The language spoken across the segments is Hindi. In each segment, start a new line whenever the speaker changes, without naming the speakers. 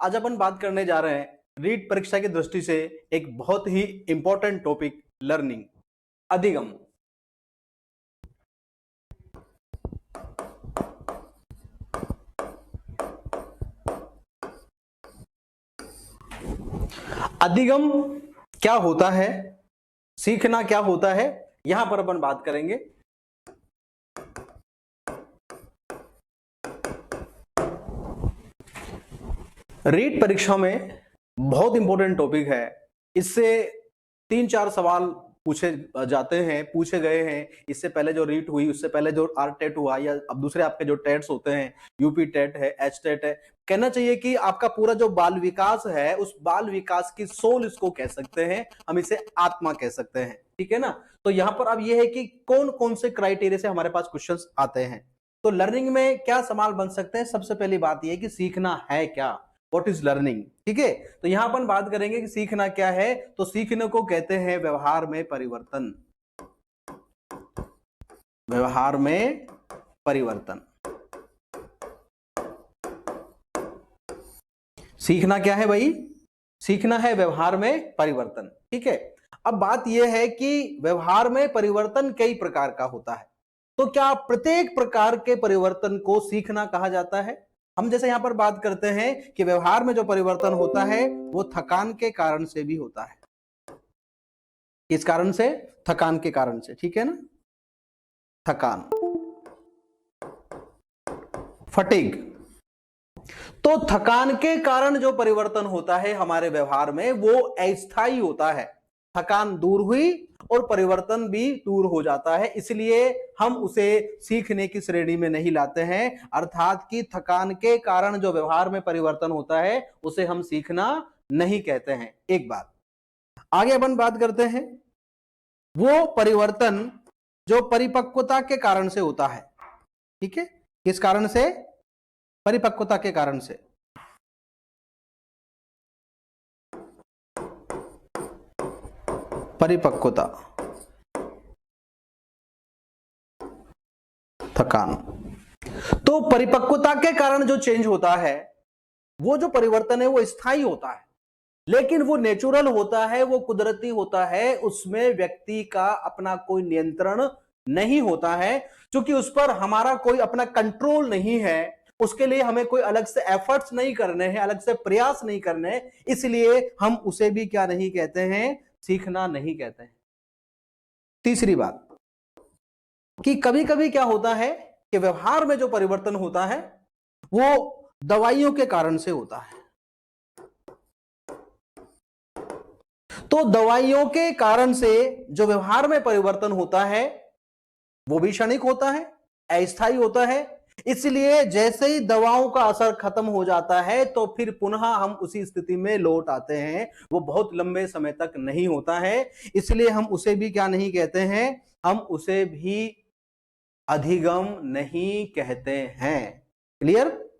आज अपन बात करने जा रहे हैं रीट परीक्षा की दृष्टि से एक बहुत ही इंपॉर्टेंट टॉपिक लर्निंग, अधिगम। अधिगम क्या होता है, सीखना क्या होता है, यहां पर अपन बात करेंगे। रीट परीक्षा में बहुत इंपॉर्टेंट टॉपिक है। इससे 3-4 सवाल पूछे जाते हैं, पूछे गए हैं। इससे पहले जो रीट हुई, उससे पहले जो आर टेट हुआ, या अब दूसरे आपके जो टेट्स होते हैं, यूपी टेट है, एच टेट है, कहना चाहिए कि आपका पूरा जो बाल विकास है, उस बाल विकास की सोल इसको कह सकते हैं, हम इसे आत्मा कह सकते हैं। ठीक है ना। तो यहां पर अब यह है कि कौन कौन से क्राइटेरिया से हमारे पास क्वेश्चंस आते हैं। तो लर्निंग में क्या सवाल बन सकते हैं। सबसे पहली बात यह है कि सीखना है क्या, व्हाट इज लर्निंग। ठीक है। तो यहां अपन बात करेंगे कि सीखना क्या है। तो सीखने को कहते हैं व्यवहार में परिवर्तन। व्यवहार में परिवर्तन। सीखना क्या है भाई? सीखना है व्यवहार में परिवर्तन। ठीक है। अब बात यह है कि व्यवहार में परिवर्तन कई प्रकार का होता है। तो क्या प्रत्येक प्रकार के परिवर्तन को सीखना कहा जाता है? हम जैसे यहां पर बात करते हैं कि व्यवहार में जो परिवर्तन होता है वो थकान के कारण से भी होता है। किस कारण से? थकान के कारण से। ठीक है ना। थकान, फटीग। तो थकान के कारण जो परिवर्तन होता है हमारे व्यवहार में वो अस्थायी होता है। थकान दूर हुई और परिवर्तन भी दूर हो जाता है, इसलिए हम उसे सीखने की श्रेणी में नहीं लाते हैं। अर्थात कि थकान के कारण जो व्यवहार में परिवर्तन होता है उसे हम सीखना नहीं कहते हैं। एक बात आगे अपन बात करते हैं, वो परिवर्तन जो परिपक्वता के कारण से होता है। ठीक है। किस कारण से? परिपक्वता के कारण से। परिपक्वता, थकान। तो परिपक्वता के कारण जो चेंज होता है, वो जो परिवर्तन है वो स्थायी होता है, लेकिन वो नेचुरल होता है, वो कुदरती होता है। उसमें व्यक्ति का अपना कोई नियंत्रण नहीं होता है, क्योंकि उस पर हमारा कोई अपना कंट्रोल नहीं है। उसके लिए हमें कोई अलग से एफर्ट्स नहीं करने हैं, अलग से प्रयास नहीं करने, इसलिए हम उसे भी क्या नहीं कहते हैं? सीखना नहीं कहते हैं। तीसरी बात कि कभी कभी क्या होता है कि व्यवहार में जो परिवर्तन होता है वो दवाइयों के कारण से होता है। तो दवाइयों के कारण से जो व्यवहार में परिवर्तन होता है वो भी क्षणिक होता है, अस्थायी होता है। इसलिए जैसे ही दवाओं का असर खत्म हो जाता है तो फिर पुनः हम उसी स्थिति में लौट आते हैं। वो बहुत लंबे समय तक नहीं होता है, इसलिए हम उसे भी क्या नहीं कहते हैं? हम उसे भी अधिगम नहीं कहते हैं। क्लियर?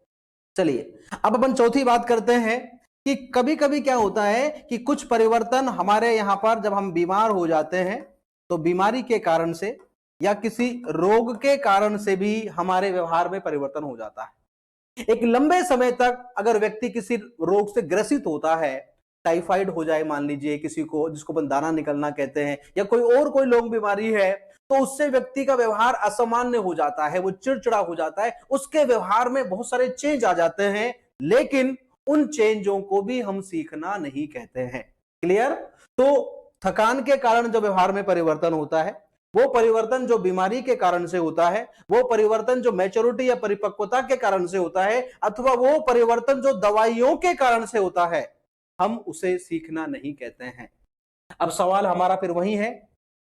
चलिए अब अपन चौथी बात करते हैं कि कभी कभी क्या होता है कि कुछ परिवर्तन हमारे यहां पर जब हम बीमार हो जाते हैं तो बीमारी के कारण से या किसी रोग के कारण से भी हमारे व्यवहार में परिवर्तन हो जाता है। एक लंबे समय तक अगर व्यक्ति किसी रोग से ग्रसित होता है, टाइफाइड हो जाए मान लीजिए किसी को, जिसको अपन दाना निकलना कहते हैं, या कोई लोग बीमारी है, तो उससे व्यक्ति का व्यवहार असामान्य हो जाता है, वो चिड़चिड़ा हो जाता है, उसके व्यवहार में बहुत सारे चेंज आ जाते हैं, लेकिन उन चेंजों को भी हम सीखना नहीं कहते हैं। क्लियर? तो थकान के कारण जो व्यवहार में परिवर्तन होता है, वो परिवर्तन जो बीमारी के कारण से होता है, वो परिवर्तन जो मैच्योरिटी या परिपक्वता के कारण से होता है, अथवा वो परिवर्तन जो दवाइयों के कारण से होता है, हम उसे सीखना नहीं कहते हैं। अब सवाल हमारा फिर वही है,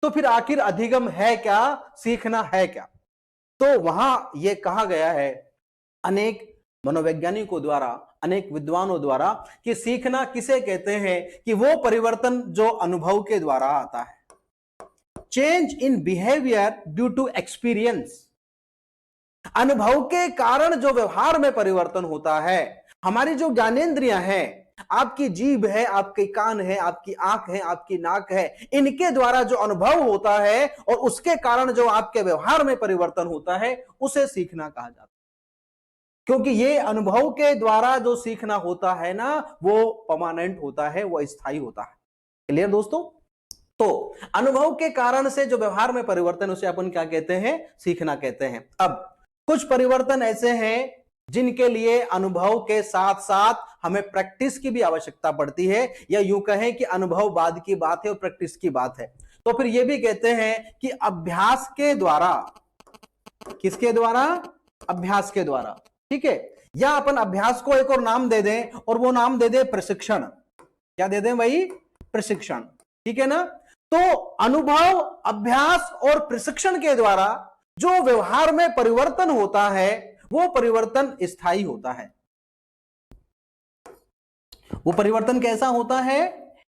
तो फिर आखिर अधिगम है क्या, सीखना है क्या? तो वहां यह कहा गया है अनेक मनोवैज्ञानिकों द्वारा, अनेक विद्वानों द्वारा, कि सीखना किसे कहते हैं? कि वो परिवर्तन जो अनुभव के द्वारा आता है। Change in behaviour due to experience. अनुभव के कारण जो व्यवहार में परिवर्तन होता है, हमारी जो ज्ञानेंद्रियां हैं, आपकी जीभ है, आपके कान है, आपकी आंख है, आपकी नाक है, इनके द्वारा जो अनुभव होता है और उसके कारण जो आपके व्यवहार में परिवर्तन होता है, उसे सीखना कहा जाता है। क्योंकि ये अनुभव के द्वारा जो सीखना होता है ना, वो परमानेंट होता है, वो स्थायी होता है। क्लियर दोस्तों? तो अनुभव के कारण से जो व्यवहार में परिवर्तन, उसे अपन क्या कहते हैं? सीखना कहते हैं। अब कुछ परिवर्तन ऐसे हैं जिनके लिए अनुभव के साथ साथ हमें प्रैक्टिस की भी आवश्यकता पड़ती है, या यूं कहें कि अनुभव बाद की बात है और प्रैक्टिस की बात है। तो फिर यह भी कहते हैं कि अभ्यास के द्वारा, किसके द्वारा? अभ्यास के द्वारा, ठीक है। या अपन अभ्यास को एक और नाम दे दें, और वो नाम दे दे प्रशिक्षण। क्या दे दें भाई? प्रशिक्षण, ठीक है ना। तो अनुभव, अभ्यास और प्रशिक्षण के द्वारा जो व्यवहार में परिवर्तन होता है, वो परिवर्तन स्थायी होता है। वो परिवर्तन कैसा होता है?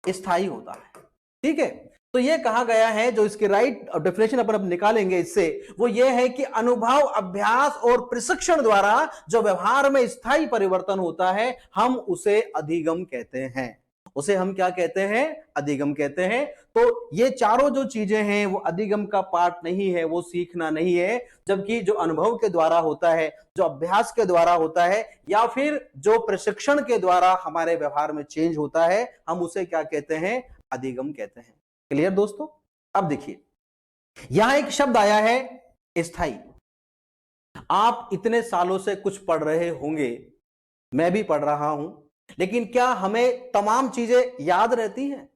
स्थायी होता है, ठीक है। तो ये कहा गया है, जो इसकी राइट डेफिनेशन अपन अब निकालेंगे इससे, वो ये है कि अनुभव, अभ्यास और प्रशिक्षण द्वारा जो व्यवहार में स्थायी परिवर्तन होता है, हम उसे अधिगम कहते हैं। उसे हम क्या कहते हैं? अधिगम कहते हैं। तो ये चारों जो चीजें हैं वो अधिगम का पार्ट नहीं है, वो सीखना नहीं है। जबकि जो अनुभव के द्वारा होता है, जो अभ्यास के द्वारा होता है, या फिर जो प्रशिक्षण के द्वारा हमारे व्यवहार में चेंज होता है, हम उसे क्या कहते हैं? अधिगम कहते हैं। क्लियर दोस्तों? अब देखिए, यहां एक शब्द आया है, स्थायी। आप इतने सालों से कुछ पढ़ रहे होंगे, मैं भी पढ़ रहा हूं, लेकिन क्या हमें तमाम चीजें याद रहती हैं?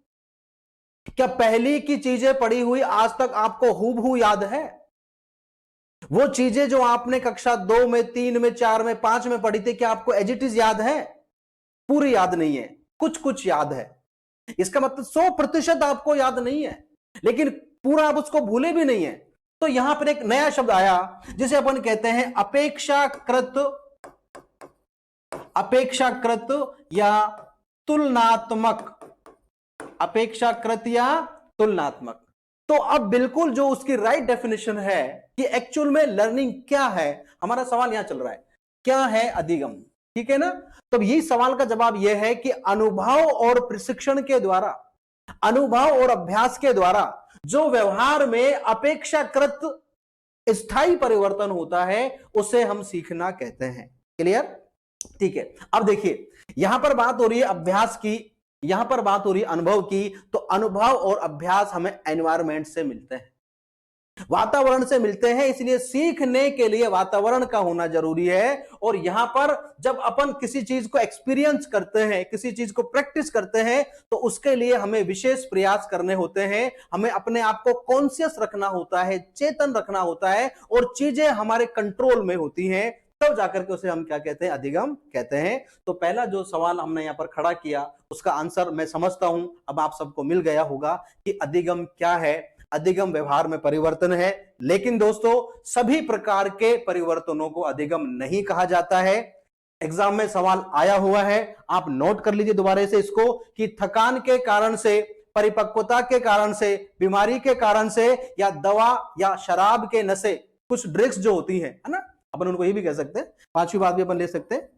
क्या पहली की चीजें पढ़ी हुई आज तक आपको हूबहू याद है? वो चीजें जो आपने कक्षा 2 में, 3 में, 4 में, 5 में पढ़ी थी, क्या आपको एज इट इज याद है? पूरी याद नहीं है, कुछ कुछ याद है। इसका मतलब 100% आपको याद नहीं है, लेकिन पूरा आप उसको भूले भी नहीं है। तो यहां पर एक नया शब्द आया, जिसे अपन कहते हैं अपेक्षाकृत, अपेक्षाकृत या तुलनात्मक। अपेक्षाकृत या तुलनात्मक। तो अब बिल्कुल जो उसकी राइट डेफिनेशन है कि एक्चुअल में लर्निंग क्या है, हमारा सवाल यहां चल रहा है, क्या है अधिगम, ठीक है ना। तो यही सवाल का जवाब यह है कि अनुभव और प्रशिक्षण के द्वारा, अनुभव और अभ्यास के द्वारा जो व्यवहार में अपेक्षाकृत स्थायी परिवर्तन होता है, उसे हम सीखना कहते हैं। क्लियर? ठीक है। अब देखिए, यहां पर बात हो रही है अभ्यास की, यहां पर बात हो रही है अनुभव की। तो अनुभव और अभ्यास हमें एनवायरमेंट से मिलते हैं, वातावरण से मिलते हैं, इसलिए सीखने के लिए वातावरण का होना जरूरी है। और यहां पर जब अपन किसी चीज को एक्सपीरियंस करते हैं, किसी चीज को प्रैक्टिस करते हैं, तो उसके लिए हमें विशेष प्रयास करने होते हैं। हमें अपने आप को कॉन्शियस रखना होता है, चेतन रखना होता है, और चीजें हमारे कंट्रोल में होती हैं, तब जाकर के उसे हम क्या कहते हैं? अधिगम कहते हैं। तो पहला जो सवाल हमने यहां पर खड़ा किया, उसका आंसर मैं समझता हूं अब आप सबको मिल गया होगा कि अधिगम क्या है। अधिगम व्यवहार में परिवर्तन है, लेकिन दोस्तों सभी प्रकार के परिवर्तनों को अधिगम नहीं कहा जाता है। एग्जाम में सवाल आया हुआ है, आप नोट कर लीजिए दोबारा से इसको, कि थकान के कारण से, परिपक्वता के कारण से, बीमारी के कारण से, या दवा या शराब के नशे, कुछ ड्रग्स जो होती है ना, अपन उनको ये भी कह सकते हैं, पांचवी बात भी अपन ले सकते हैं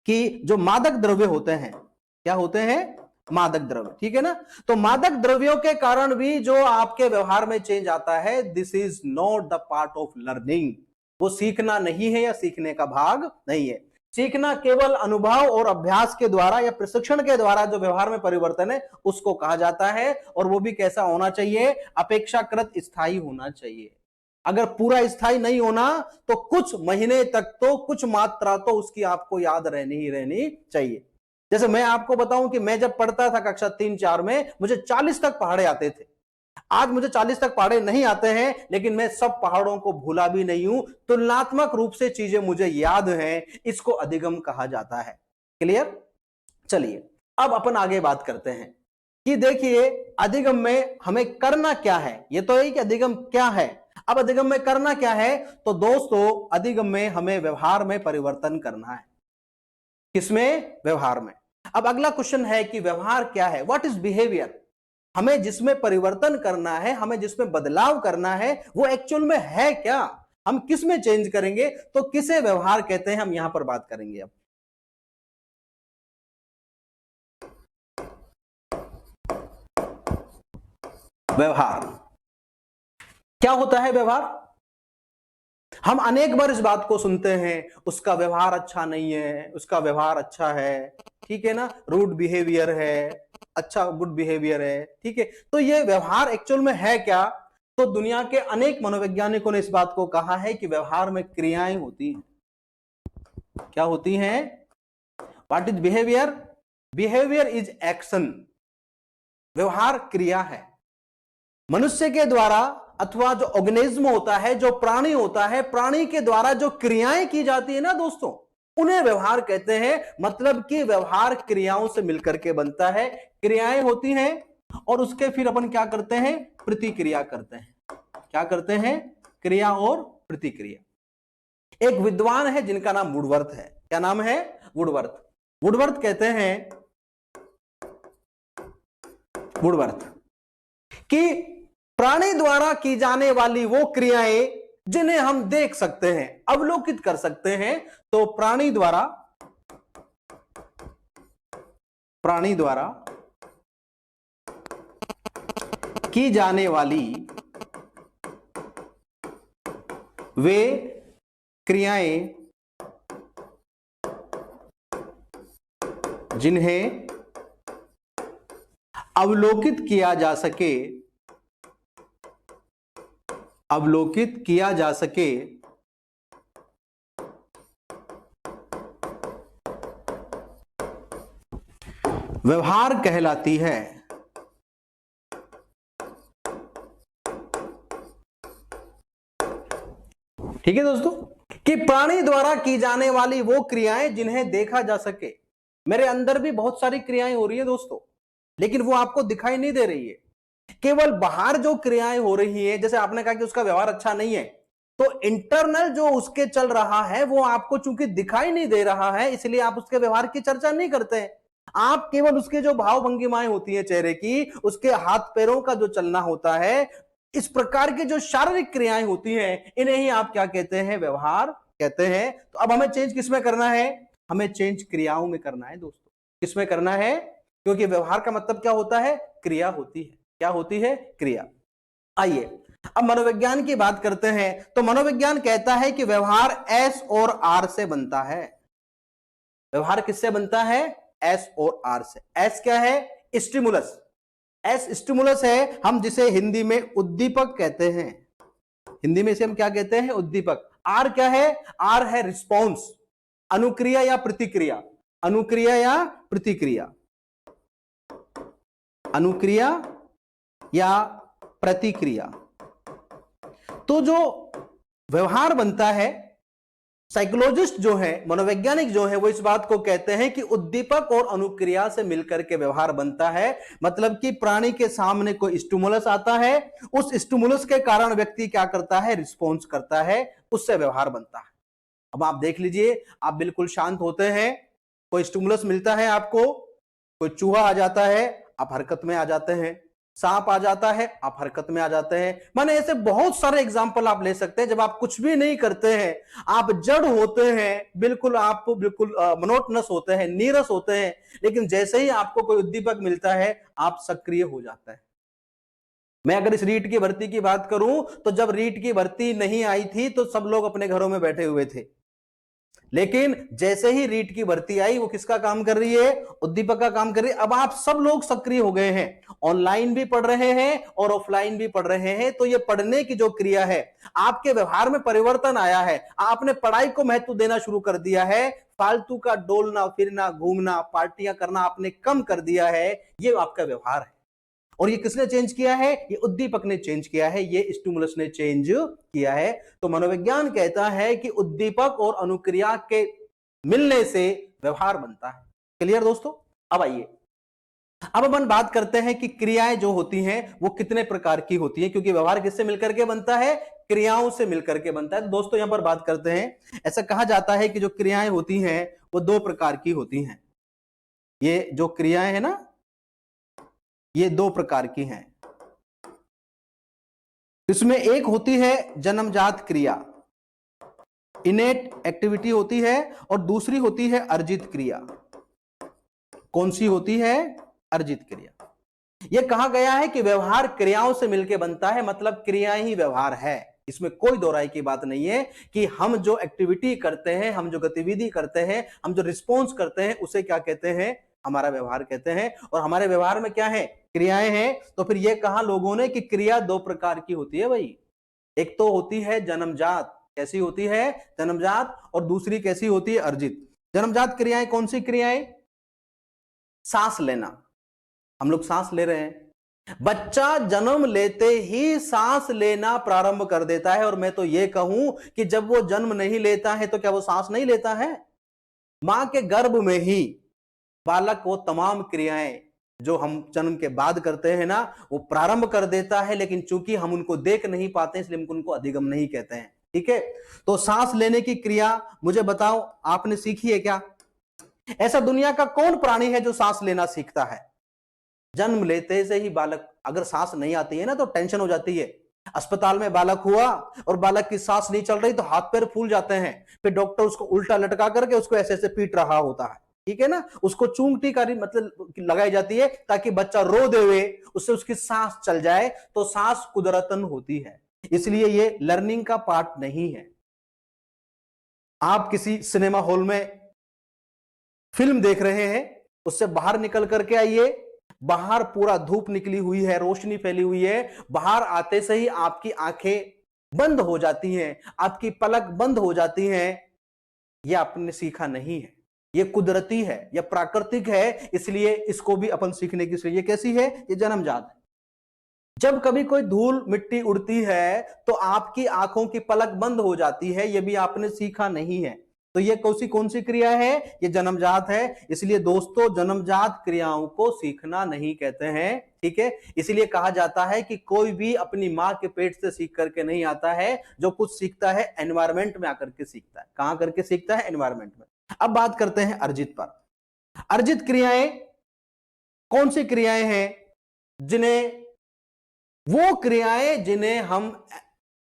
कि जो मादक द्रव्य होते हैं, क्या होते हैं? मादक द्रव्य, ठीक है ना। तो मादक द्रव्यों के कारण भी जो आपके व्यवहार में चेंज आता है, this is not the part of learning. वो सीखना नहीं है, या सीखने का भाग नहीं है। सीखना केवल अनुभव और अभ्यास के द्वारा या प्रशिक्षण के द्वारा जो व्यवहार में परिवर्तन है, उसको कहा जाता है। और वो भी कैसा होना चाहिए? अपेक्षाकृत स्थायी होना चाहिए। अगर पूरा स्थायी नहीं होना, तो कुछ महीने तक तो, कुछ मात्रा तो उसकी आपको याद रहनी ही रहनी चाहिए। जैसे मैं आपको बताऊं कि मैं जब पढ़ता था कक्षा 3-4 में, मुझे 40 तक पहाड़े आते थे। आज मुझे 40 तक पहाड़े नहीं आते हैं, लेकिन मैं सब पहाड़ों को भूला भी नहीं हूं। तुलनात्मक रूप से चीजें मुझे याद हैं, इसको अधिगम कहा जाता है। क्लियर? चलिए अब अपन आगे बात करते हैं कि देखिए अधिगम में हमें करना क्या है। ये तो है कि अधिगम क्या है, अब अधिगम में करना क्या है। तो दोस्तों अधिगम में हमें व्यवहार में परिवर्तन करना है। किसमें? व्यवहार में। अब अगला क्वेश्चन है कि व्यवहार क्या है? What is behaviour? हमें जिसमें परिवर्तन करना है, हमें जिसमें बदलाव करना है, वो एक्चुअल में है क्या? हम किस में चेंज करेंगे? तो किसे व्यवहार कहते हैं, हम यहां पर बात करेंगे। अब व्यवहार क्या होता है? व्यवहार हम अनेक बार इस बात को सुनते हैं, उसका व्यवहार अच्छा नहीं है, उसका व्यवहार अच्छा है, ठीक है ना, रूड बिहेवियर है, अच्छा गुड बिहेवियर है, ठीक है। तो ये व्यवहार एक्चुअल में है क्या? तो दुनिया के अनेक मनोवैज्ञानिकों ने इस बात को कहा है कि व्यवहार में क्रियाएं होती हैं। क्या होती हैं? What is behaviour? Behaviour is action. व्यवहार क्रिया है। मनुष्य के द्वारा अथवा जो ऑर्गेनिज्म होता है, जो प्राणी होता है, प्राणी के द्वारा जो क्रियाएं की जाती है ना दोस्तों, उन्हें व्यवहार कहते हैं। मतलब कि व्यवहार क्रियाओं से मिलकर के बनता है। क्रियाएं होती हैं और उसके फिर अपन क्या करते हैं? प्रतिक्रिया करते हैं। क्या करते हैं? क्रिया और प्रतिक्रिया। एक विद्वान है जिनका नाम वुडवर्थ है। क्या नाम है? वुडवर्थ। वुडवर्थ कहते हैं, वुडवर्थ, कि प्राणी द्वारा की जाने वाली वो क्रियाएं जिन्हें हम देख सकते हैं, अवलोकित कर सकते हैं, तो प्राणी द्वारा की जाने वाली वे क्रियाएं जिन्हें अवलोकित किया जा सके, व्यवहार कहलाती है। ठीक है दोस्तों, कि प्राणी द्वारा की जाने वाली वो क्रियाएं जिन्हें देखा जा सके। मेरे अंदर भी बहुत सारी क्रियाएं हो रही है दोस्तों, लेकिन वो आपको दिखाई नहीं दे रही है। केवल बाहर जो क्रियाएं हो रही है, जैसे आपने कहा कि उसका व्यवहार अच्छा नहीं है, तो इंटरनल जो उसके चल रहा है वो आपको चूंकि दिखाई नहीं दे रहा है, इसलिए आप उसके व्यवहार की चर्चा नहीं करते हैं। आप केवल उसके जो भाव भंगिमाएं होती है चेहरे की, उसके हाथ पैरों का जो चलना होता है, इस प्रकार की जो शारीरिक क्रियाएं होती हैं, इन्हें ही आप क्या कहते हैं? व्यवहार कहते हैं। तो अब हमें चेंज किसमें करना है? हमें चेंज क्रियाओं में करना है दोस्तों। किसमें करना है? क्योंकि व्यवहार का मतलब क्या होता है? क्रिया होती है। क्या होती है? क्रिया। आइए अब मनोविज्ञान की बात करते हैं। तो मनोविज्ञान कहता है कि व्यवहार एस और आर से बनता है। व्यवहार किससे बनता है? एस और आर से। एस क्या है? स्टिमुलस। एस स्टिमुलस है, हम जिसे हिंदी में उद्दीपक कहते हैं। हिंदी में इसे हम क्या कहते हैं? उद्दीपक। आर क्या है? आर है रिस्पॉन्स, अनुक्रिया या प्रतिक्रिया। अनुक्रिया या प्रतिक्रिया, अनुक्रिया या प्रतिक्रिया। तो जो व्यवहार बनता है, साइकोलॉजिस्ट जो है, मनोवैज्ञानिक जो है, वो इस बात को कहते हैं कि उद्दीपक और अनुक्रिया से मिलकर के व्यवहार बनता है। मतलब कि प्राणी के सामने कोई स्टिमुलस आता है, उस स्टिमुलस के कारण व्यक्ति क्या करता है? रिस्पॉन्स करता है, उससे व्यवहार बनता है। अब आप देख लीजिए, आप बिल्कुल शांत होते हैं, कोई स्टिमुलस मिलता है आपको, कोई चूहा आ जाता है, आप हरकत में आ जाते हैं, सांप आ जाता है, आप हरकत में आ जाते हैं। माने ऐसे बहुत सारे एग्जाम्पल आप ले सकते हैं। जब आप कुछ भी नहीं करते हैं, आप जड़ होते हैं, बिल्कुल आप बिल्कुल मोनोटोनस होते हैं, नीरस होते हैं, लेकिन जैसे ही आपको कोई उद्दीपक मिलता है, आप सक्रिय हो जाता है। मैं अगर इस रीट की भर्ती की बात करूं, तो जब रीट की भर्ती नहीं आई थी तो सब लोग अपने घरों में बैठे हुए थे, लेकिन जैसे ही रीट की भर्ती आई, वो किसका काम कर रही है? उद्दीपक का काम कर रही है। अब आप सब लोग सक्रिय हो गए हैं, ऑनलाइन भी पढ़ रहे हैं और ऑफलाइन भी पढ़ रहे हैं। तो ये पढ़ने की जो क्रिया है, आपके व्यवहार में परिवर्तन आया है। आपने पढ़ाई को महत्व देना शुरू कर दिया है, फालतू का डोलना फिरना, घूमना, पार्टियां करना आपने कम कर दिया है। ये आपका व्यवहार है। और ये किसने चेंज किया है? ये उद्दीपक ने चेंज किया है, ये स्टिमुलस ने चेंज किया है। तो मनोविज्ञान कहता है कि उद्दीपक और अनुक्रिया के मिलने से व्यवहार बनता है। क्लियर दोस्तों? अब आइए, अब अपन बात करते हैं कि क्रियाएं जो होती हैं वो कितने प्रकार की होती हैं, क्योंकि व्यवहार किससे मिलकर के बनता है? क्रियाओं से मिलकर के बनता है। तो दोस्तों यहां पर बात करते हैं, ऐसा कहा जाता है कि जो क्रियाएं होती हैं वो दो प्रकार की होती हैं। ये जो क्रियाएं हैं ना, ये दो प्रकार की हैं। इसमें एक होती है जन्मजात क्रिया, इनेट एक्टिविटी होती है, और दूसरी होती है अर्जित क्रिया। कौन सी होती है? अर्जित क्रिया। यह कहा गया है कि व्यवहार क्रियाओं से मिलकर बनता है, मतलब क्रियाएं ही व्यवहार है। इसमें कोई दो राय की बात नहीं है कि हम जो एक्टिविटी करते हैं, हम जो गतिविधि करते हैं, हम जो रिस्पॉन्स करते हैं, उसे क्या कहते हैं? हमारा व्यवहार कहते हैं। और हमारे व्यवहार में क्या है? क्रियाएं हैं। तो फिर यह कहा लोगों ने कि क्रिया दो प्रकार की होती है भाई। एक तो होती है जन्मजात। कैसी होती है? जन्मजात। और दूसरी कैसी होती है? अर्जित। जन्मजात क्रियाएं कौन सी क्रियाएं? सांस लेना। हम लोग सांस ले रहे हैं, बच्चा जन्म लेते ही सांस लेना प्रारंभ कर देता है। और मैं तो यह कहूं कि जब वो जन्म नहीं लेता है तो क्या वो सांस नहीं लेता है? मां के गर्भ में ही बालक वो तमाम क्रियाएं जो हम जन्म के बाद करते हैं ना, वो प्रारंभ कर देता है। लेकिन चूंकि हम उनको देख नहीं पाते इसलिए हम उनको अधिगम नहीं कहते हैं। ठीक है, तो सांस लेने की क्रिया मुझे बताओ, आपने सीखी है क्या? ऐसा दुनिया का कौन प्राणी है जो सांस लेना सीखता है? जन्म लेते से ही बालक, अगर सांस नहीं आती है ना तो टेंशन हो जाती है। अस्पताल में बालक हुआ और बालक की सांस नहीं चल रही तो हाथ पैर फूल जाते हैं। फिर डॉक्टर उसको उल्टा लटका करके उसको ऐसे ऐसे पीट रहा होता है। ठीक है ना, उसको चूंगटी का मतलब लगाई जाती है ताकि बच्चा रो देवे, उससे उसकी सांस चल जाए। तो सांस कुदरतन होती है, इसलिए ये लर्निंग का पार्ट नहीं है। आप किसी सिनेमा हॉल में फिल्म देख रहे हैं, उससे बाहर निकल करके आइए, बाहर पूरा धूप निकली हुई है, रोशनी फैली हुई है, बाहर आते से ही आपकी आंखें बंद हो जाती हैं, आपकी पलक बंद हो जाती हैं। यह आपने सीखा नहीं है, यह कुदरती है, यह प्राकृतिक है, इसलिए इसको भी अपन सीखने की ये कैसी है? ये जन्मजात है। जब कभी कोई धूल मिट्टी उड़ती है तो आपकी आंखों की पलक बंद हो जाती है, यह भी आपने सीखा नहीं है। तो ये कौन सी क्रिया है? ये जन्मजात है। इसलिए दोस्तों, जन्मजात क्रियाओं को सीखना नहीं कहते हैं। ठीक है, इसलिए कहा जाता है कि कोई भी अपनी मां के पेट से सीख करके नहीं आता है। जो कुछ सीखता है एनवायरमेंट में आकर के सीखता है। कहां करके सीखता है? एनवायरमेंट में। अब बात करते हैं अर्जित पर। अर्जित क्रियाएं कौन सी क्रियाएं हैं? वो क्रियाएं जिन्हें हम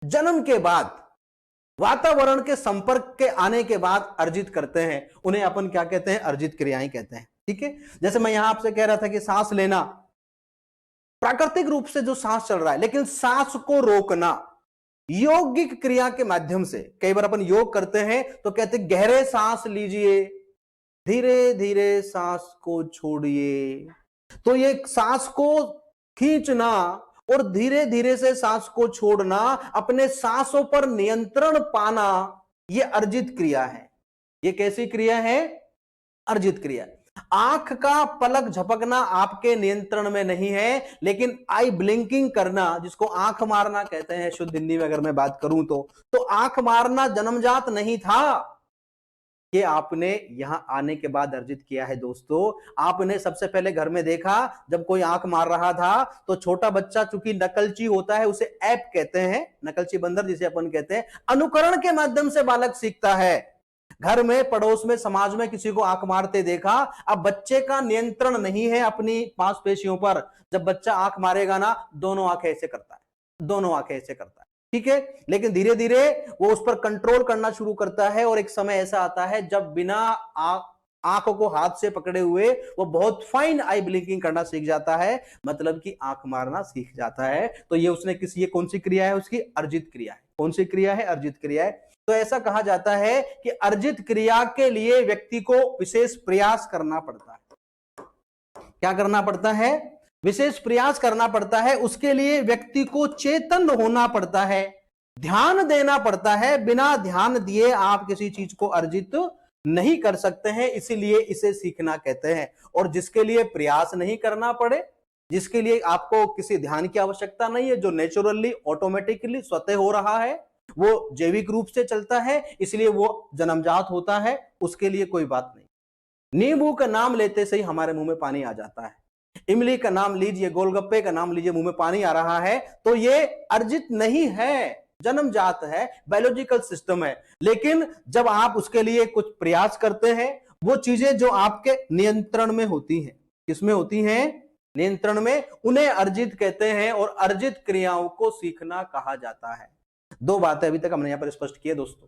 जन्म के बाद, वातावरण के संपर्क के आने के बाद अर्जित करते हैं, उन्हें अपन क्या कहते हैं? अर्जित क्रियाएं कहते हैं। ठीक है, जैसे मैं यहां आपसे कह रहा था कि सांस लेना, प्राकृतिक रूप से जो सांस चल रहा है, लेकिन सांस को रोकना यौगिक क्रिया के माध्यम से। कई बार अपन योग करते हैं तो कहते हैं गहरे सांस लीजिए, धीरे धीरे सांस को छोड़िए। तो ये सांस को खींचना और धीरे धीरे से सांस को छोड़ना, अपने सांसों पर नियंत्रण पाना, यह अर्जित क्रिया है। यह कैसी क्रिया है? अर्जित क्रिया। आंख का पलक झपकना आपके नियंत्रण में नहीं है, लेकिन आई ब्लिंकिंग करना, जिसको आंख मारना कहते हैं शुद्ध हिंदी में अगर मैं बात करूं तो आंख मारना जन्मजात नहीं था, ये आपने यहां आने के बाद अर्जित किया है। दोस्तों, आपने सबसे पहले घर में देखा जब कोई आंख मार रहा था तो छोटा बच्चा चूंकि नकलची होता है, उसे ऐप कहते हैं, नकलची बंदर जिसे अपन कहते हैं, अनुकरण के माध्यम से बालक सीखता है। घर में, पड़ोस में, समाज में किसी को आंख मारते देखा। अब बच्चे का नियंत्रण नहीं है अपनी मांसपेशियों पर। जब बच्चा आंख मारेगा ना, दोनों आंखें ऐसे करता है, दोनों आंखें ऐसे करता है। ठीक है, लेकिन धीरे धीरे वो उस पर कंट्रोल करना शुरू करता है और एक समय ऐसा आता है जब बिना आंखों को हाथ से पकड़े हुए वो बहुत फाइन आई ब्लिंकिंग करना सीख जाता है, मतलब कि आंख मारना सीख जाता है। तो ये उसने ये कौन सी क्रिया है? उसकी अर्जित क्रिया है। कौन सी क्रिया है? अर्जित क्रिया है। तो ऐसा कहा जाता है कि अर्जित क्रिया के लिए व्यक्ति को विशेष प्रयास करना पड़ता है। क्या करना पड़ता है? विशेष प्रयास करना पड़ता है। उसके लिए व्यक्ति को चेतन होना पड़ता है, ध्यान देना पड़ता है। बिना ध्यान दिए आप किसी चीज को अर्जित नहीं कर सकते हैं, इसीलिए इसे सीखना कहते हैं। और जिसके लिए प्रयास नहीं करना पड़े, जिसके लिए आपको किसी ध्यान की आवश्यकता नहीं है, जो नेचुरली ऑटोमेटिकली स्वतः हो रहा है, वो जैविक रूप से चलता है, इसलिए वो जन्मजात होता है, उसके लिए कोई बात नहीं। नींबू का नाम लेते से ही हमारे मुंह में पानी आ जाता है। इमली का नाम लीजिए, गोलगप्पे का नाम लीजिए, मुंह में पानी आ रहा है, तो ये अर्जित नहीं है, जन्मजात है, बायोलॉजिकल सिस्टम है। लेकिन जब आप उसके लिए कुछ प्रयास करते हैं, वो चीजें जो आपके नियंत्रण में होती हैं, किसमें होती हैं? नियंत्रण में, उन्हें अर्जित कहते हैं। और अर्जित क्रियाओं को सीखना कहा जाता है। दो बातें अभी तक हमने यहां पर स्पष्ट की है दोस्तों।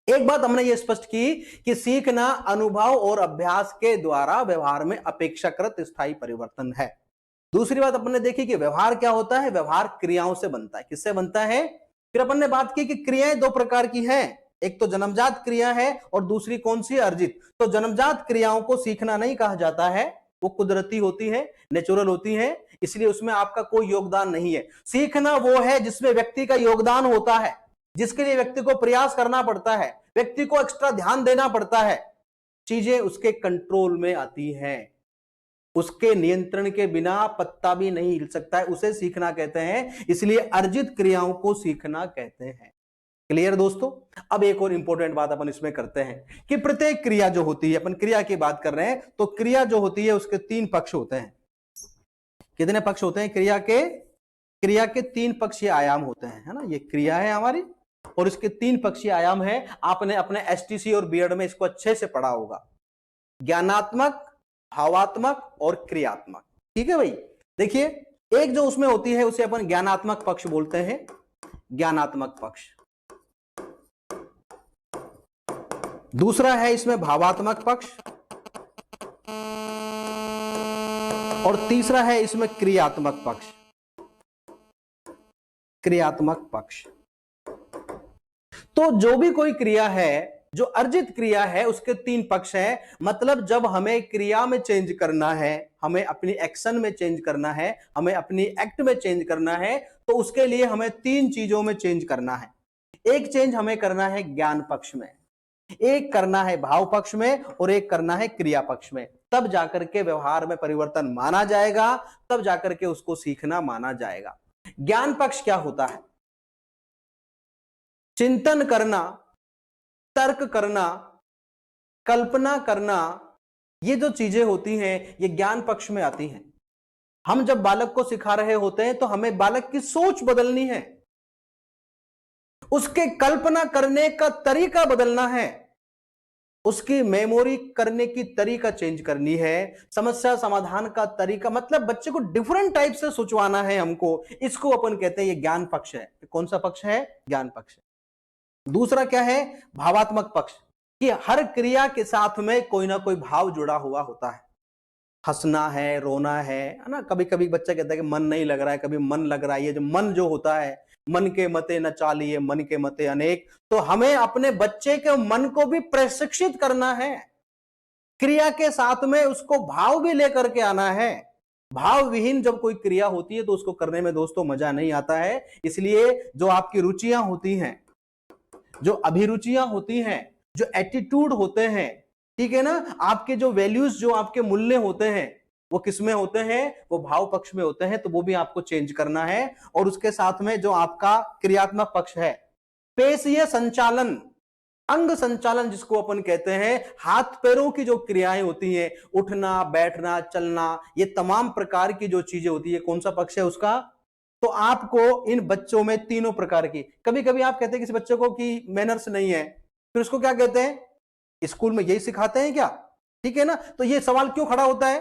एक बात हमने यह स्पष्ट की कि सीखना अनुभव और अभ्यास के द्वारा व्यवहार में अपेक्षाकृत स्थायी परिवर्तन है। दूसरी बात अपने देखी कि व्यवहार क्या होता है? व्यवहार क्रियाओं से बनता है। किससे बनता है? फिर अपन ने बात की कि क्रियाएं दो प्रकार की हैं, एक तो जन्मजात क्रिया है और दूसरी कौन सी है, अर्जित। तो जन्मजात क्रियाओं को सीखना नहीं कहा जाता है, वो कुदरती होती है, नेचुरल होती है, इसलिए उसमें आपका कोई योगदान नहीं है। सीखना वो है जिसमें व्यक्ति का योगदान होता है, जिसके लिए व्यक्ति को प्रयास करना पड़ता है, व्यक्ति को एक्स्ट्रा ध्यान देना पड़ता है, चीजें उसके कंट्रोल में आती हैं, उसके नियंत्रण के बिना पत्ता भी नहीं हिल सकता है, उसे सीखना कहते हैं। इसलिए अर्जित क्रियाओं को सीखना कहते हैं। क्लियर दोस्तों। अब एक और इंपॉर्टेंट बात अपन इसमें करते हैं कि प्रत्येक क्रिया जो होती है, अपन क्रिया की बात कर रहे हैं, तो क्रिया जो होती है उसके तीन पक्ष होते हैं। कितने पक्ष होते हैं क्रिया के? क्रिया के तीन पक्षीय आयाम होते हैं, है ना। ये क्रिया है हमारी और इसके तीन पक्षीय आयाम है। आपने अपने एसटीसी और बीएड में इसको अच्छे से पढ़ा होगा, ज्ञानात्मक, भावात्मक और क्रियात्मक। ठीक है भाई। देखिए, एक जो उसमें होती है उसे अपन ज्ञानात्मक पक्ष बोलते हैं, ज्ञानात्मक पक्ष। दूसरा है इसमें भावात्मक पक्ष और तीसरा है इसमें क्रियात्मक पक्ष। क्रियात्मक पक्ष। तो जो भी कोई क्रिया है, जो अर्जित क्रिया है, उसके तीन पक्ष हैं। मतलब जब हमें क्रिया में चेंज करना है, हमें अपनी एक्शन में चेंज करना है, हमें अपनी एक्ट में चेंज करना है, तो उसके लिए हमें तीन चीजों में चेंज करना है। एक चेंज हमें करना है ज्ञान पक्ष में, एक करना है भाव पक्ष में और एक करना है क्रिया पक्ष में। तब जाकर के व्यवहार में परिवर्तन माना जाएगा, तब जाकर के उसको सीखना माना जाएगा। ज्ञान पक्ष क्या होता है? चिंतन करना, तर्क करना, कल्पना करना, ये जो चीजें होती हैं ये ज्ञान पक्ष में आती हैं। हम जब बालक को सिखा रहे होते हैं तो हमें बालक की सोच बदलनी है, उसके कल्पना करने का तरीका बदलना है, उसकी मेमोरी करने की तरीका चेंज करनी है, समस्या समाधान का तरीका, मतलब बच्चे को डिफरेंट टाइप से सोचवाना है हमको। इसको अपन कहते हैं ये ज्ञान पक्ष है। कौन सा पक्ष है? ज्ञान पक्ष। दूसरा क्या है? भावात्मक पक्ष, कि हर क्रिया के साथ में कोई ना कोई भाव जुड़ा हुआ होता है। हंसना है, रोना है ना। कभी कभी बच्चा कहता है कि मन नहीं लग रहा है, कभी मन लग रहा है। ये जो मन जो होता है, मन के मते न चालिए, मन के मते अनेक। तो हमें अपने बच्चे के मन को भी प्रशिक्षित करना है, क्रिया के साथ में उसको भाव भी लेकर के आना है। भाव विहीन जब कोई क्रिया होती है तो उसको करने में दोस्तों मजा नहीं आता है। इसलिए जो आपकी रुचियां होती हैं, जो अभिरुचियां होती हैं, जो एटीट्यूड होते हैं, ठीक है ना, आपके जो वैल्यूज, जो आपके मूल्य होते हैं, वो किसमें होते हैं? वो भाव पक्ष में होते हैं। तो वो भी आपको चेंज करना है। और उसके साथ में जो आपका क्रियात्मक पक्ष है, पेशीय संचालन, अंग संचालन जिसको अपन कहते हैं, हाथ पैरों की जो क्रियाएं होती हैं, उठना, बैठना, चलना, ये तमाम प्रकार की जो चीजें होती है, कौन सा पक्ष है उसका? तो आपको इन बच्चों में तीनों प्रकार की, कभी कभी आप कहते हैं किसी बच्चे को कि मैनर्स नहीं है, फिर उसको क्या कहते हैं? स्कूल में यही सिखाते हैं क्या? ठीक है ना। तो ये सवाल क्यों खड़ा होता है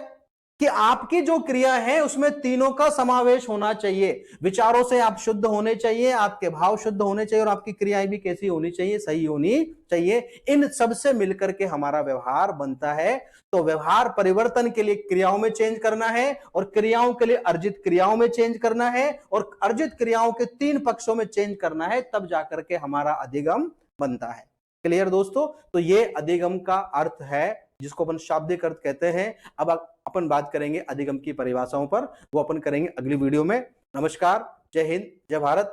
कि आपकी जो क्रिया है उसमें तीनों का समावेश होना चाहिए। विचारों से आप शुद्ध होने चाहिए, आपके भाव शुद्ध होने चाहिए और आपकी क्रियाएं भी कैसी होनी चाहिए? सही होनी चाहिए। इन सब से मिलकर के हमारा व्यवहार बनता है। तो व्यवहार परिवर्तन के लिए क्रियाओं में चेंज करना है और क्रियाओं के लिए अर्जित क्रियाओं में चेंज करना है और अर्जित क्रियाओं के तीन पक्षों में चेंज करना है, तब जाकर के हमारा अधिगम बनता है। क्लियर दोस्तों। तो ये अधिगम का अर्थ है, जिसको अपन शाब्दिक अर्थ कहते हैं। अब अपन बात करेंगे अधिगम की परिभाषाओं पर, वो अपन करेंगे अगली वीडियो में। नमस्कार, जय हिंद, जय भारत।